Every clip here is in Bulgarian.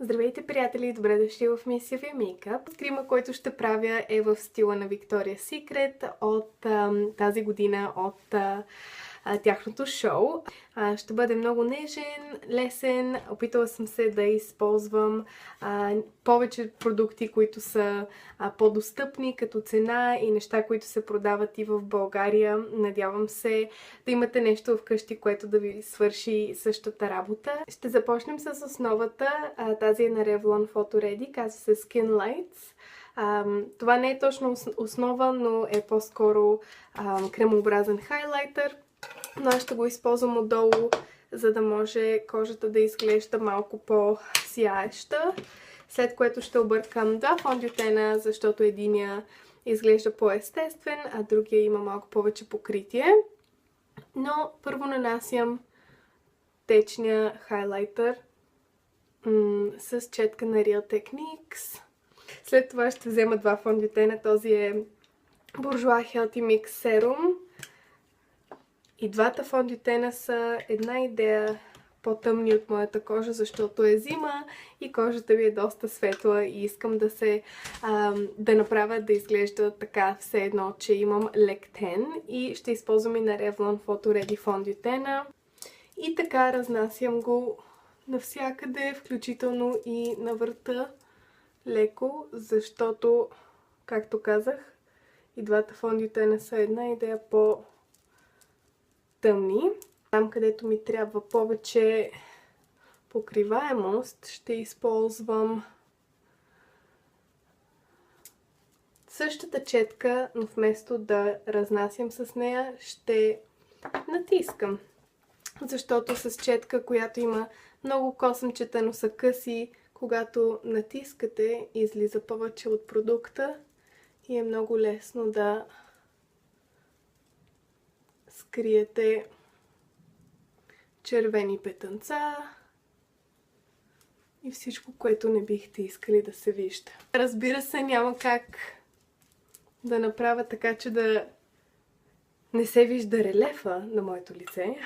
Здравейте, приятели! Добре дошли в Мисия Мейкъп. Крима, който ще правя е в стила на Victoria's Secret от тази година, от тяхното шоу. Ще бъде много нежен, лесен. Опитала съм се да използвам повече продукти, които са по-достъпни като цена и неща, които се продават и в България. Надявам се да имате нещо вкъщи, което да ви свърши същата работа. Ще започнем с основата. Тази е на Revlon Photo Ready, казва се Skin Lights. Това не е точно основа, но е по-скоро кремообразен хайлайтер. Но аз ще го използвам отдолу, за да може кожата да изглежда малко по-сияеща. След което ще объркам два фондютена, защото единия изглежда по-естествен, а другия има малко повече покритие. Но първо нанасям течния хайлайтер с четка на Real Techniques. След това ще взема два фондютена. Този е Bourjois Healthy Mix Serum. И двата фондютена са една идея по-тъмни от моята кожа, защото е зима и кожата ми е доста светла и искам да направя да изглежда така все едно, че имам лек тен. И ще използвам и на Revlon Photo Ready фондютена. И така разнасям го навсякъде, включително и на врата леко, защото, както казах, и двата фондютена са една идея по-тъмни. Там, където ми трябва повече покриваемост, ще използвам същата четка, но вместо да разнасям с нея, ще натискам. Защото с четка, която има много косъмчета, но са къси, когато натискате, излиза повече от продукта и е много лесно да скриете червени петънца и всичко, което не бихте искали да се вижда. Разбира се, няма как да направя така, че да не се вижда релефа на моето лице,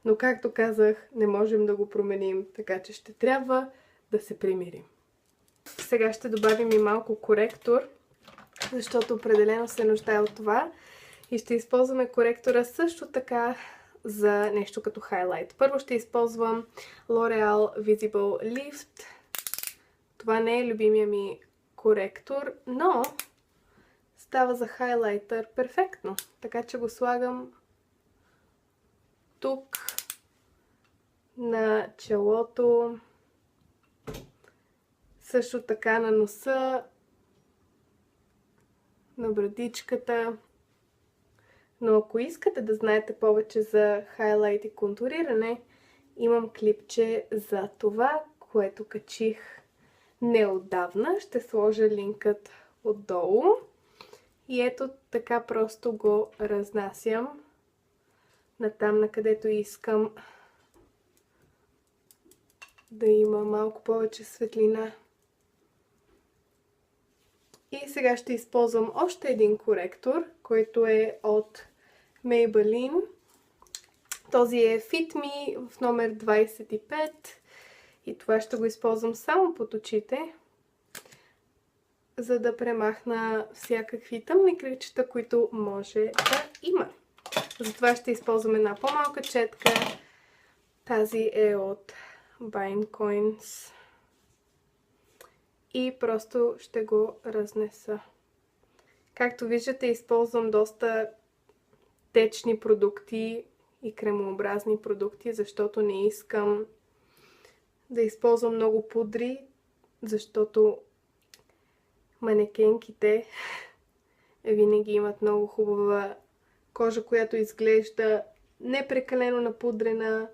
но както казах, не можем да го променим, така че ще трябва да се примирим. Сега ще добавим и малко коректор, защото определено се нуждае от това. И ще използваме коректора също така за нещо като хайлайт. Първо ще използвам L'Oreal Visible Lift. Това не е любимия ми коректор, но става за хайлайтър перфектно. Така че го слагам тук на челото, също така на носа, на брадичката. Но ако искате да знаете повече за хайлайт и контуриране, имам клипче за това, което качих неотдавна. Ще сложа линкът отдолу. И ето така просто го разнасям натам, на където искам да има малко повече светлина. И сега ще използвам още един коректор, който е от Maybelline. Този е Fit Me в номер 25 и това ще го използвам само под очите, за да премахна всякакви тъмни кръгчета, които може да има. Затова ще използвам една по-малка четка. Тази е от Bine Coins. И просто ще го разнеса. Както виждате, използвам доста течни продукти и кремообразни продукти, защото не искам да използвам много пудри, защото манекенките винаги имат много хубава кожа, която изглежда не прекалено напудрена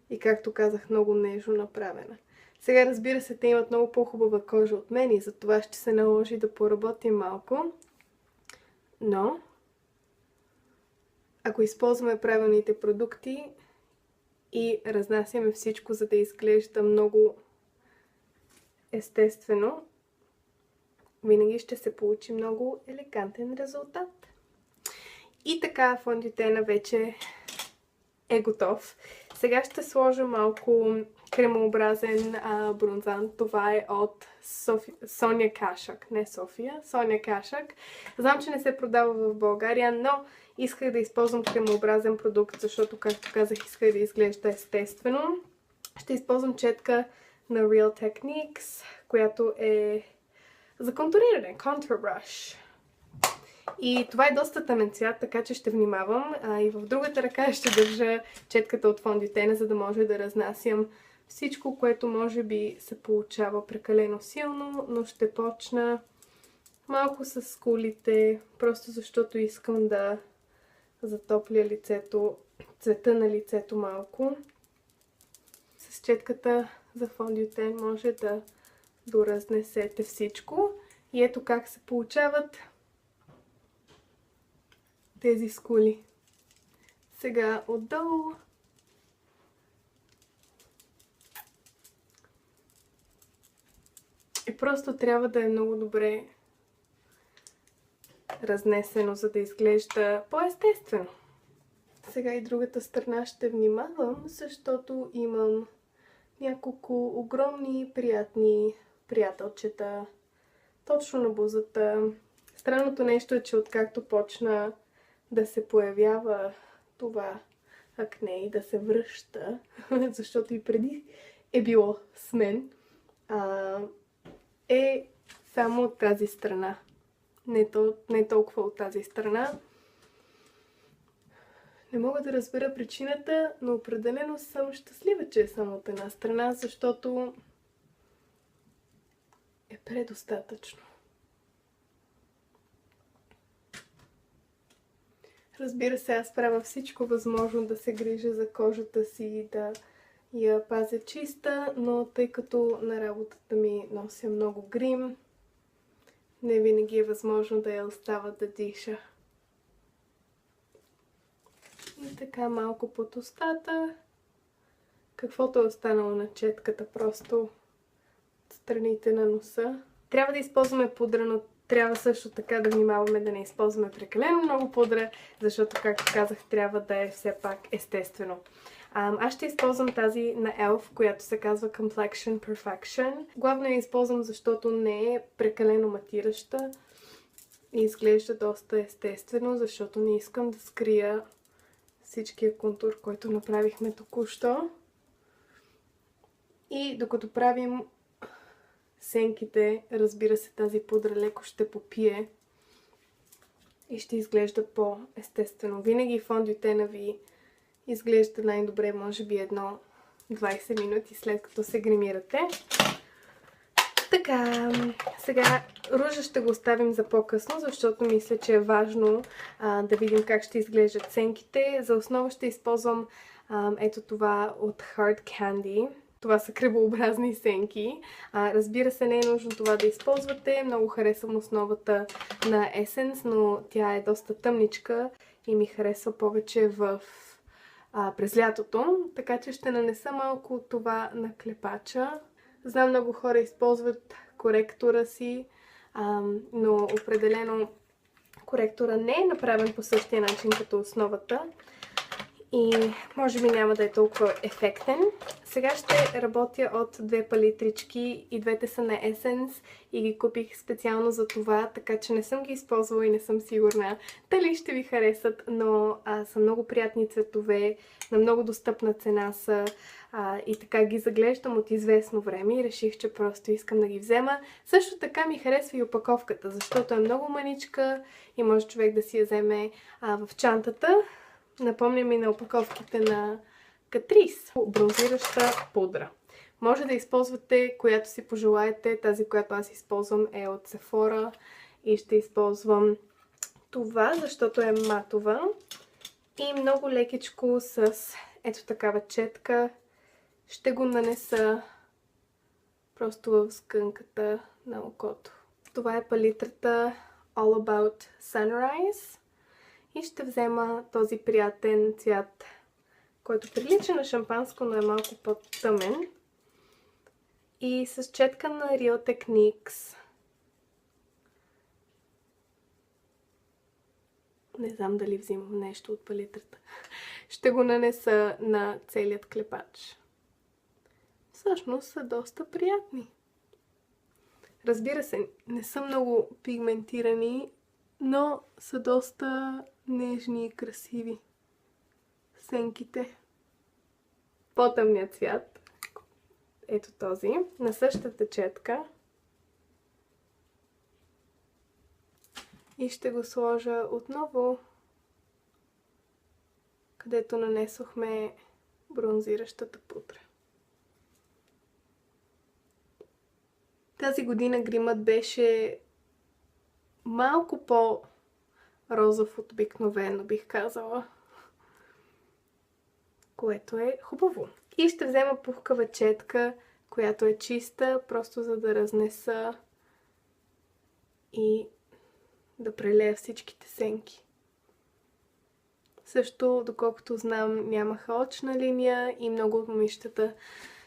и, както казах, много нежно направена. Сега, разбира се, те имат много по-хубава кожа от мен и затова ще се наложи да поработим малко. Но, ако използваме правилните продукти и разнасяме всичко, за да изглежда много естествено, винаги ще се получи много елегантен резултат. И така, фондютена вече е готов. Сега ще сложа малко кремообразен бронзант. Това е от Соня Кашък. Не София, Соня Кашък. Знам, че не се продава в България, но исках да използвам кремообразен продукт, защото, както казах, исках да изглежда естествено. Ще използвам четка на Real Techniques, която е за контуриране, Contour Brush. И това е доста тъмен цвят, така че ще внимавам. И в другата ръка ще държа четката от фондютена, за да може да разнасям всичко, което може би се получава прекалено силно, но ще почна малко с скулите, просто защото искам да затопля лицето, цвета на лицето малко. С четката за фондютен може да доразнесете всичко. И ето как се получават тези скули. Сега отдолу. И просто трябва да е много добре разнесено, за да изглежда по-естествено. Сега и другата страна ще внимавам, защото имам няколко огромни приятни приятелчета точно на бузата. Странното нещо е, че откакто почна да се появява това акне и да се връща, защото и преди е било с мен, е само от тази страна. Не толкова от тази страна. Не мога да разбера причината, но определено съм щастлива, че е само от една страна, защото е предостатъчно. Разбира се, аз правя всичко възможно да се грижа за кожата си и да я пазя чиста, но тъй като на работата ми нося много грим, не винаги е възможно да я остава да диша. И така малко под устата, каквото е останало на четката, просто от страните на носа. Трябва да използваме пудра, но трябва също така да внимаваме да не използваме прекалено много пудра, защото, както казах, трябва да е все пак естествено. Аз ще използвам тази на ELF, която се казва Complexion Perfection. Главно я използвам, защото не е прекалено матираща и изглежда доста естествено, защото не искам да скрия всичкия контур, който направихме току-що. И докато правим сенките, разбира се, тази пудра леко ще попие и ще изглежда по-естествено. Винаги фондютена ви изглежда най-добре, може би 20 минути след като се гримирате. Така, сега ружа ще го оставим за по-късно, защото мисля, че е важно да видим как ще изглеждат сенките. За основа ще използвам ето това от Hard Candy. Това са кръвообразни сенки. Разбира се, не е нужно това да използвате. Много харесвам основата на Essence, но тя е доста тъмничка и ми харесва повече през лятото. Така че ще нанеса малко от това на клепача. Знам, много хора използват коректора си, но определено коректора не е направен по същия начин като основата. И може би няма да е толкова ефектен. Сега ще работя от две палитрички и двете са на Essence и ги купих специално за това, така че не съм ги използвала и не съм сигурна дали ще ви харесат, но са много приятни цветове, на много достъпна цена са и така ги заглеждам от известно време и реших, че просто искам да ги взема. Също така ми харесва и опаковката, защото е много маничка и може човек да си я вземе в чантата. Напомня ми на опаковките на Catrice. Бронзираща пудра. Може да използвате която си пожелаете. Тази, която аз използвам, е от Sephora и ще използвам това, защото е матова и много лекичко с ето такава четка. Ще го нанеса просто в скънката на окото. Това е палитрата All About Sunrise. И ще взема този приятен цвят, който прилича на шампанско, но е малко по-тъмен. И с четка на Real Techniques. Не знам дали взимам нещо от палитрата. Ще го нанеса на целият клепач. всъщност са доста приятни. Разбира се, не са много пигментирани, но са доста нежни и красиви сенките. По-тъмният цвят, ето този, на същата четка. И ще го сложа отново, където нанесохме бронзиращата пудра. Тази година гримът беше малко по-розов от обикновено, бих казала. Което е хубаво. И ще взема пухкава четка, която е чиста, просто за да разнеса и да прелея всичките сенки. Също, доколкото знам, нямаха очна линия и много от момичетата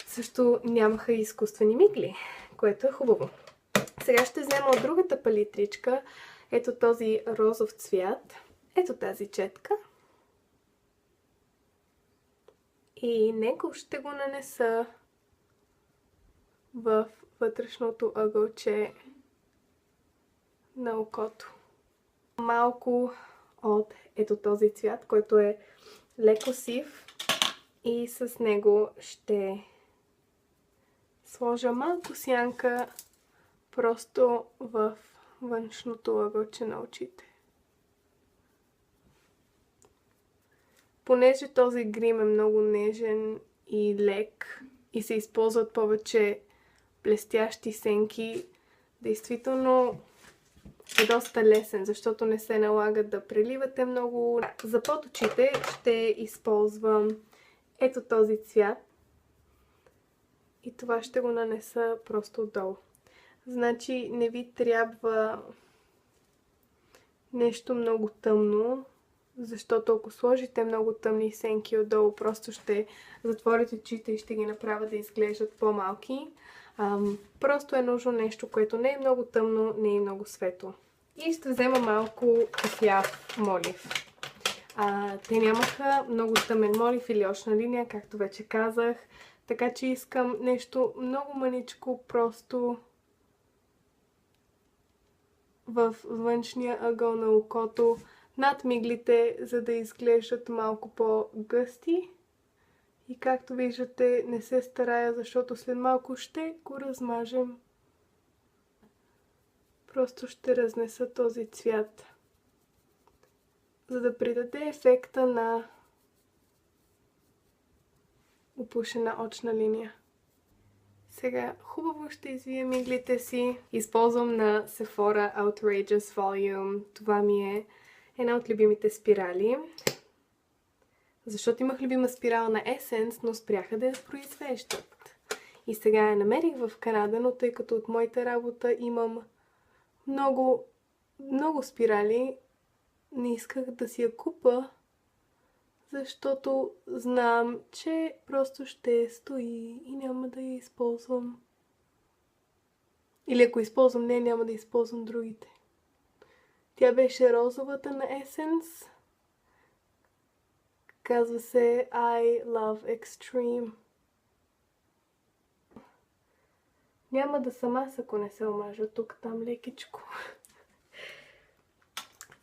също нямаха изкуствени мигли, което е хубаво. Сега ще взема от другата палитричка, ето този розов цвят, ето тази четка. И него ще го нанеса в вътрешното ъгълче на окото. Малко от ето този цвят, който е леко сив, и с него ще сложа малко сянка просто в външното ъгълче на очите. Понеже този грим е много нежен и лек и се използват повече блестящи сенки, действително е доста лесен, защото не се налага да преливате много. За под очите ще използвам ето този цвят и това ще го нанеса просто отдолу. Значи не ви трябва нещо много тъмно, защото ако сложите много тъмни сенки отдолу, просто ще затворите очите и ще ги направя да изглеждат по-малки. Просто е нужно нещо, което не е много тъмно, не е много светло. И ще взема малко кафяв молив. Те нямаха много тъмен молив или очна линия, както вече казах. Така че искам нещо много мъничко, просто в външния ъгъл на окото, над миглите, за да изглеждат малко по-гъсти. И както виждате, не се старая, защото след малко ще го размажем. Просто ще разнеса този цвят, за да придаде ефекта на опушена очна линия. Сега хубаво ще извия миглите си. Използвам на Sephora Outrageous Volume. Това ми е една от любимите спирали. Защото имах любима спирала на Essence, но спряха да я произвеждат. И сега я намерих в Канада, но тъй като от моята работа имам много спирали, не исках да си я купа, защото знам, че просто ще стои и няма да я използвам. Или ако използвам нея, няма да използвам другите. Тя беше розовата на Essence. Казва се I Love Extreme. Няма да съм аз, ако не се омажа тук, там лекичко.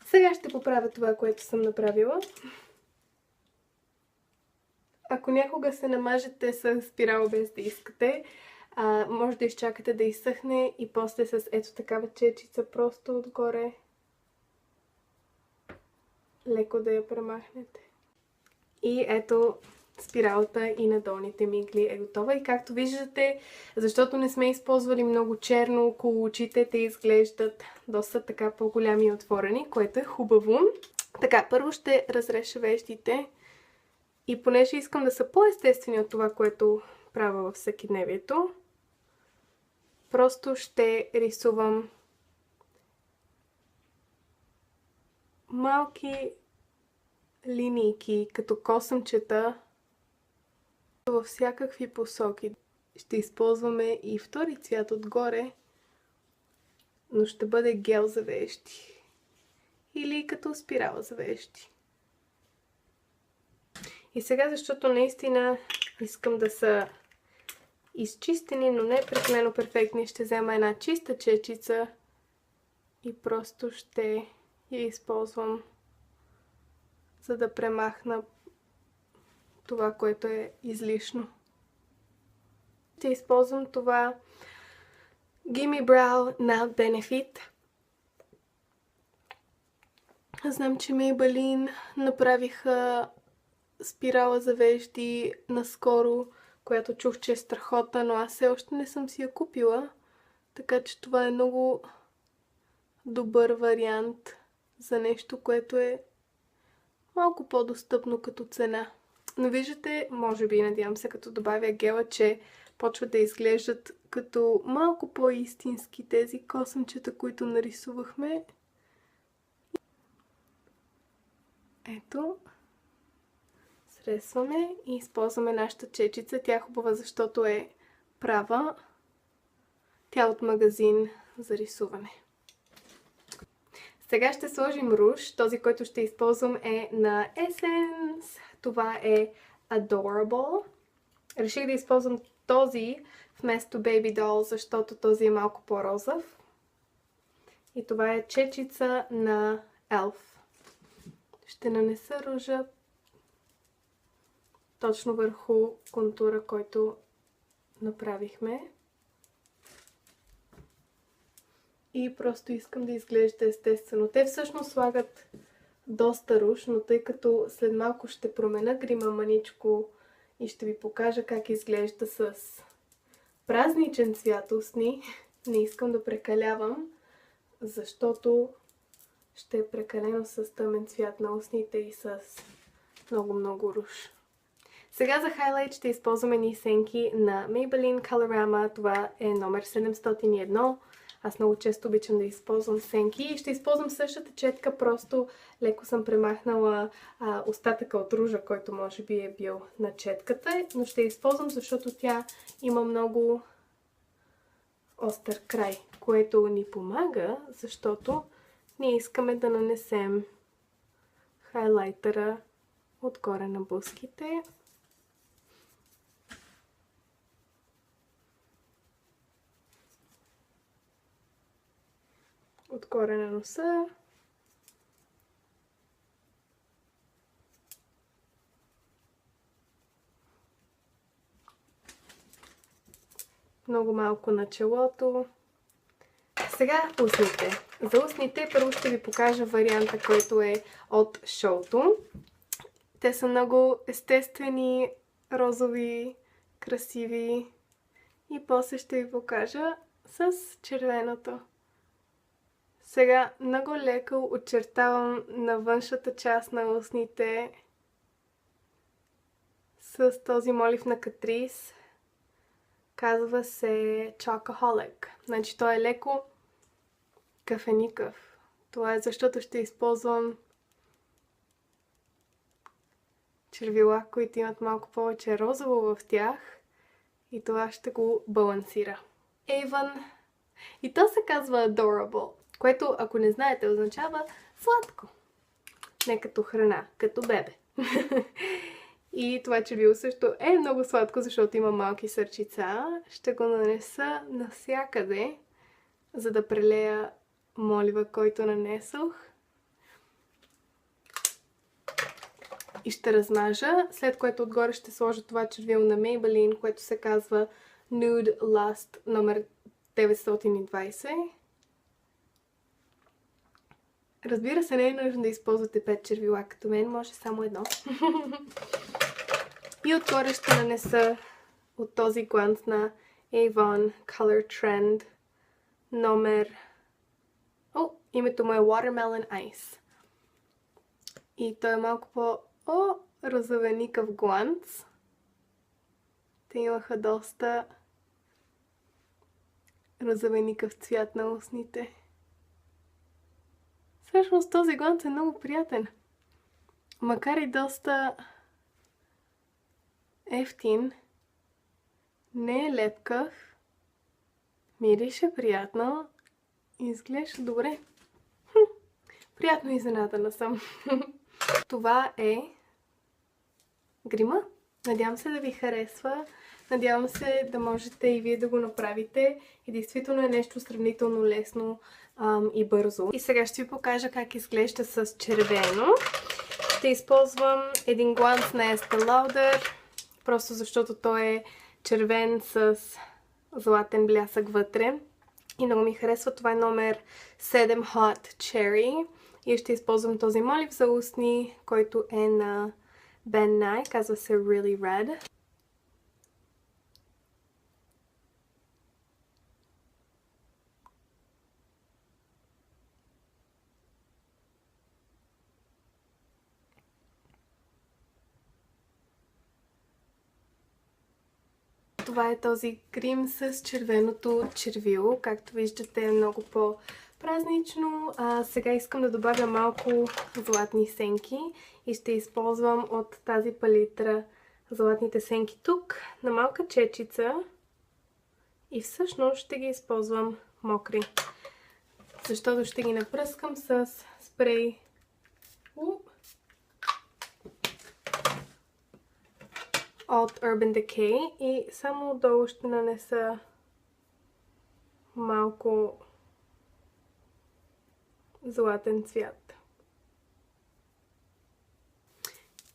Сега ще поправя това, което съм направила. Ако някога се намажете с спирала без да искате, може да изчакате да изсъхне и после с ето такава чечица просто отгоре леко да я премахнете. И ето спиралата и на долните мигли е готова. И както виждате, защото не сме използвали много черно около очите, те изглеждат доста така по-голями и отворени, което е хубаво. Така, първо ще разреша веждите. И понеже искам да са по-естествени от това, което правя във всекидневието, просто ще рисувам малки линийки, като косъмчета във всякакви посоки. Ще използваме и втори цвят отгоре, но ще бъде гел за вежди. Или като спирала за вежди. И сега, защото наистина искам да са изчистени, но не прекалено перфектни. Ще взема една чиста чечица и просто ще я използвам, за да премахна това, което е излишно. Ще използвам това Gimme Brow на Benefit. Знам, че Maybelline направиха спирала за вежди наскоро, която чух, че е страхотна, но аз все още не съм си я купила. Така че това е много добър вариант за нещо, което е малко по-достъпно като цена. Но виждате, може би, надявам се, като добавя гела, че почват да изглеждат като малко по-истински тези косъмчета, които нарисувахме. Ето. Сресваме и използваме нашата чечица. Тя е хубава, защото е права. Тя е от магазин за рисуване. Сега ще сложим руж. Този, който ще използвам е на Essence. Това е Adorable. Реших да използвам този вместо Baby Doll, защото този е малко по-розов. И това е чечица на Elf. Ще нанеса ружа точно върху контура, който направихме. И просто искам да изглежда естествено. Те всъщност слагат доста руж, но тъй като след малко ще променя грима маничко и ще ви покажа как изглежда с празничен цвят устни, не искам да прекалявам, защото ще е прекалено с тъмен цвят на устните и с много руж. Сега за хайлайт ще използваме едни сенки на Maybelline Colorama. Това е номер 701. Аз много често обичам да използвам сенки и ще използвам същата четка, просто леко съм премахнала остатъка от ружа, който може би е бил на четката, но ще използвам, защото тя има много остър край, което ни помага, защото ние искаме да нанесем хайлайтера отгоре на бузките. Отгоре на носа. Много малко на челото. Сега устните. За устните първо ще ви покажа варианта, който е от шоуто. Те са много естествени, розови, красиви. И после ще ви покажа с червеното. Сега много леко очертавам на външната част на устните с този молив на Catrice. Казва се Chocoholic. Значи той е леко кафеникъв. Това е защото ще използвам червила, които имат малко повече розово в тях. И това ще го балансира. Avon. И то се казва Adorable, което, ако не знаете, означава сладко. Не като храна, като бебе. И това червило също е много сладко, защото има малки сърчица. Ще го нанеса навсякъде, за да прелея молива, който нанесох. И ще размажа, след което отгоре ще сложа това червило на Maybelline, което се казва Nude Lust номер 920. Разбира се, не е нужно да използвате 5 червила като мен, може само едно. И отгоре ще нанеса от този гланц на Avon Color Trend номер... името му е Watermelon Ice. И той е малко по-розовеникъв гланц. Те имаха доста розовеникъв цвят на устните. Всъщност този гланц е много приятен. Макар и доста ефтин, не е лепкав, мирише приятно и изглежда добре. Приятно изненадана съм. Това е грима. Надявам се да ви харесва. Надявам се да можете и вие да го направите. И действително е нещо сравнително лесно и бързо. И сега ще ви покажа как изглежда с червено. Ще използвам един гланц на Estee Lauder, просто защото той е червен с златен блясък вътре. И много ми харесва. Това е номер 7 Hot Cherry. И ще използвам този молив за устни, който е на Ben Nye. Казва се Really Red. Това е този крем с червеното червило. Както виждате е много по-празнично. Сега искам да добавя малко златни сенки и ще използвам от тази палитра златните сенки тук на малка чечица и всъщност ще ги използвам мокри, защото ще ги напръскам с спрей от Urban Decay и само отдолу ще нанеса малко златен цвят.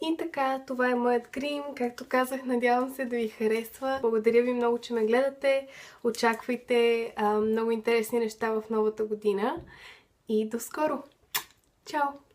И така, това е моят крем. Както казах, надявам се да ви харесва. Благодаря ви много, че ме гледате. Очаквайте много интересни неща в новата година. И до скоро! Чао!